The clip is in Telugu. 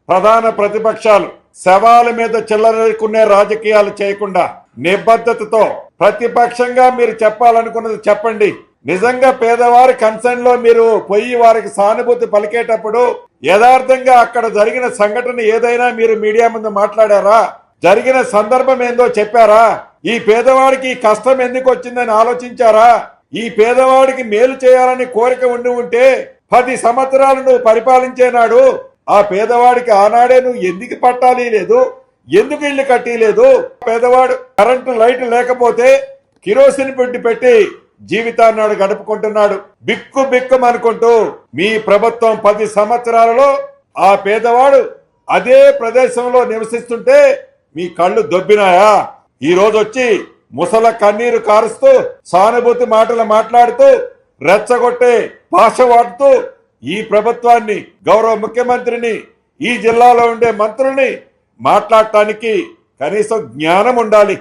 ప్రధాన ప్రతిపక్షాలు శవాల మీద చిల్లరకునే రాజకీయాలు చేయకుండా నిబద్ధతతో ప్రతిపక్షంగా మీరు చెప్పాలనుకున్నది చెప్పండి. నిజంగా పేదవారి కన్సర్న్ లో మీరు పోయి వారికి సానుభూతి పలికేటప్పుడు యథార్థంగా అక్కడ జరిగిన సంఘటన ఏదైనా మీరు మీడియా ముందు మాట్లాడారా? జరిగిన సందర్భం ఏందో చెప్పారా? ఈ పేదవాడికి కష్టం ఎందుకు వచ్చిందని ఆలోచించారా? ఈ పేదవాడికి మేలు చేయాలని కోరిక ఉండి ఉంటే 10 సంవత్సరాలు నువ్వు పరిపాలించే నాడు ఆ పేదవాడికి ఆనాడే నువ్వు ఎందుకు పట్టాలి లేదు, ఎందుకు ఇల్లు కట్టిలేదు? పేదవాడు కరెంటు లైట్ లేకపోతే కిరోసిన్ పెట్టి జీవితాన్ని గడుపుకుంటున్నాడు. బిక్కు బిక్కుమనుకుంటూ మీ ప్రభుత్వం 10 సంవత్సరాలలో ఆ పేదవాడు అదే ప్రదేశంలో నివసిస్తుంటే మీ కళ్ళు దొబ్బినాయా? ఈ రోజు వచ్చి ముసల కన్నీరు కారుస్తూ సానుభూతి మాటలు మాట్లాడుతూ రెచ్చగొట్టే భాష వాడుతూ ఈ ప్రభుత్వాన్ని, గౌరవ ముఖ్యమంత్రిని, ఈ జిల్లాలో ఉండే మంత్రుల్ని మాట్లాడటానికి కనీసం జ్ఞానం ఉండాలి.